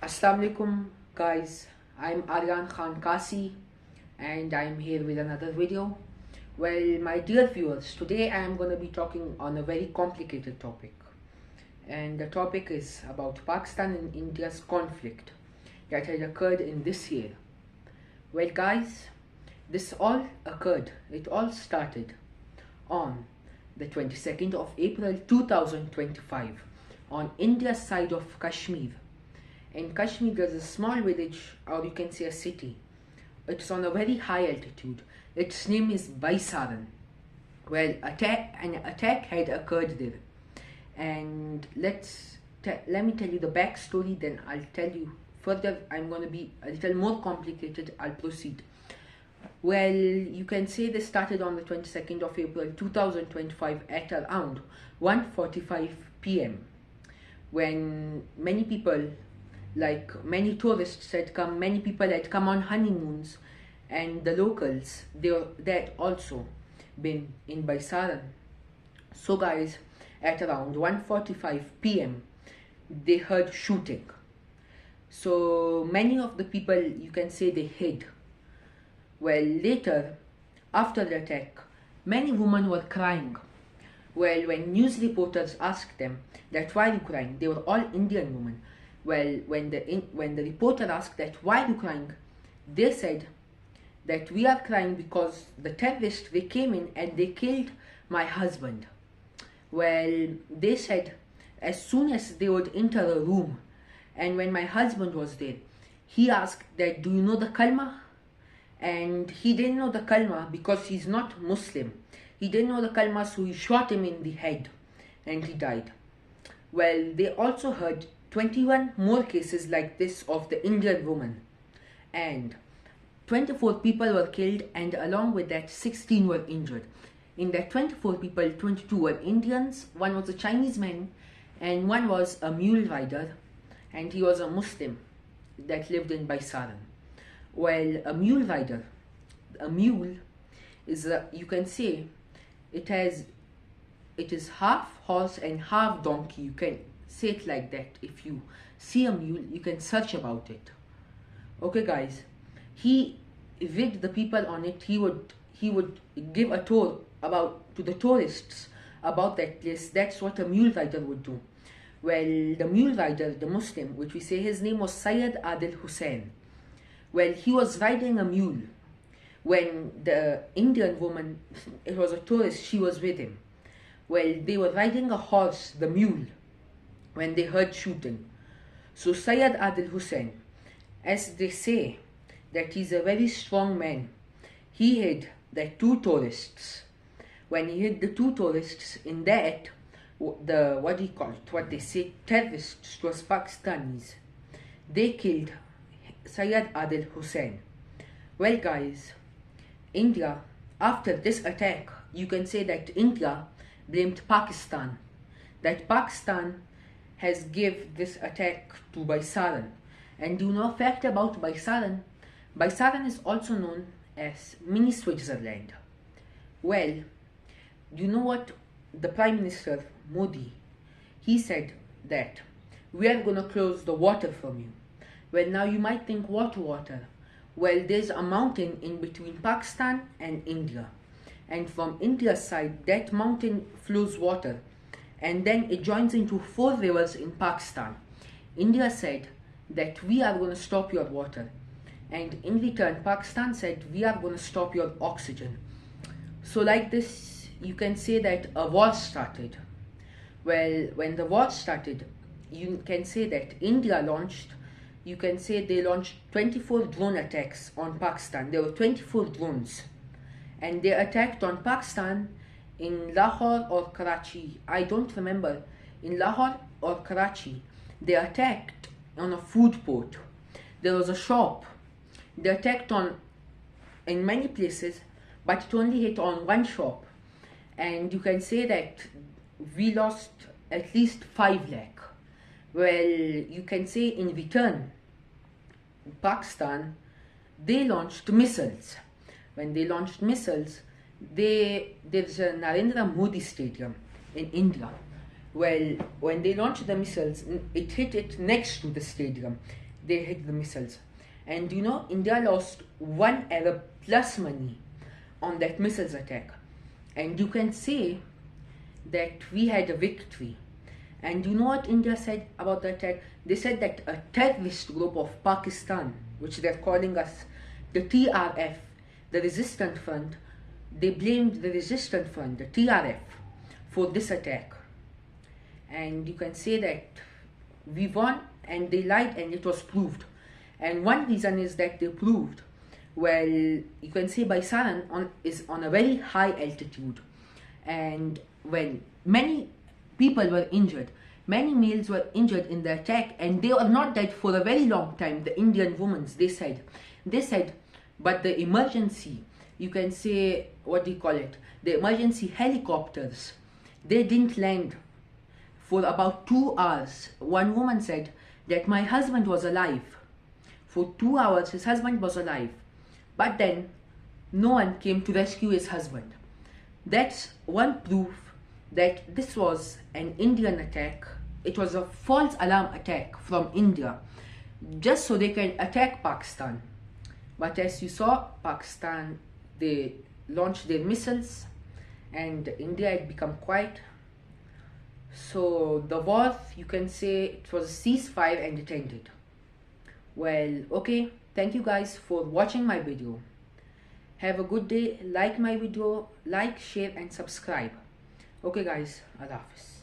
Assalamu alaikum guys, I'm Aryan Khan Kasi and I'm here with another video. Well, my dear viewers, today I am going to be talking on a very complicated topic, and the topic is about Pakistan and India's conflict that had occurred in this year. Well guys, it all started on the 22nd of April 2025 on India's side of Kashmir. In Kashmir, there's a small village, or you can say a city. It's on a very high altitude. Its name is Baisaran. Well, an attack had occurred there, and let me tell you the backstory. Then I'll tell you further. I'm going to be a little more complicated. I'll proceed. Well, you can say this started on the 22nd of April 2025 at around 1:45 p.m. when many people, like many tourists had come, many people had come on honeymoons, and the locals, they had also been in Baisaran. So guys, at around 1:45 p.m. they heard shooting. So many of the people, you can say, they hid. Well, later, after the attack, many women were crying. Well, when news reporters asked them that why are you crying, they were all Indian women. Well, when the reporter asked that why are you crying, they said that we are crying because the terrorists, they came in and they killed my husband. Well, they said as soon as they would enter a room, and when my husband was there, he asked that, do you know the kalma? And he didn't know the kalma because he's not Muslim. He didn't know the kalma, so he shot him in the head and he died. Well, they also heard 21 more cases like this of the Indian woman, and 24 people were killed, and along with that 16 were injured. In that 24 people, 22 were Indians, one was a Chinese man, and one was a mule rider, and he was a Muslim that lived in Baisaran. Well, a mule is you can say it is half horse and half donkey. You can say it like that. If you see a mule, you can search about it. Okay guys, he with the people on it, he would give a tour to the tourists about that place. That's what a mule rider would do. Well, the mule rider, the Muslim, which we say his name was Syed Adil Hussain. Well, he was riding a mule when the Indian woman, it was a tourist, she was with him. Well, they were riding a horse, the mule, when they heard shooting. So Syed Adil Hussain, as they say that he's a very strong man, he hid the two tourists. When he hid the two tourists, in that, what they say, terrorists, was Pakistanis, they killed Syed Adil Hussain. Well guys, India, after this attack, you can say that India blamed Pakistan. That Pakistan has give this attack to Baisaran. And do you know a fact about Baisaran? Baisaran is also known as mini Switzerland. Well, do you know what the Prime Minister Modi, he said that we are gonna close the water from you. Well, now you might think, what water? Well, there's a mountain in between Pakistan and India, and from India's side that mountain flows water, and then it joins into 4 rivers in Pakistan. India said that we are going to stop your water, and in return Pakistan said we are going to stop your oxygen. So like this, you can say that a war started. Well, when the war started, you can say that India launched, you can say they launched 24 drone attacks on Pakistan. There were 24 drones, and they attacked on Pakistan in Lahore or Karachi. I don't remember. In Lahore or Karachi, they attacked on a food port. There was a shop. They attacked in many places, but it only hit on one shop. And you can say that we lost at least 5 lakh. Well, you can say in return, Pakistan, they launched missiles. When they launched missiles, there's a Narendra Modi Stadium in India. Well, when they launched the missiles, it hit it next to the stadium, they hit the missiles. And you know, India lost 1 Arab plus money on that missiles attack. And you can say that we had a victory. And you know what India said about the attack? They said that a terrorist group of Pakistan, which they're calling us the TRF, the Resistance Front, they blamed the Resistance Front, the TRF, for this attack. And you can say that we won and they lied and it was proved. And one reason is that they proved, well, you can say Baisaran is on a very high altitude. And when many people were injured, many males were injured in the attack, and they were not dead for a very long time, the Indian women, they said, but the emergency, you can say, what do you call it, the emergency helicopters, they didn't land for about 2 hours. One woman said that my husband was alive. For 2 hours, his husband was alive. But then, no one came to rescue his husband. That's one proof that this was an Indian attack. It was a false alarm attack from India, just so they can attack Pakistan. But as you saw, Pakistan, they launched their missiles and India had become quiet. So the war, you can say, it was a ceasefire and it ended. Well, okay, thank you guys for watching my video. Have a good day, like my video, like, share and subscribe. Okay guys, Allah Hafiz.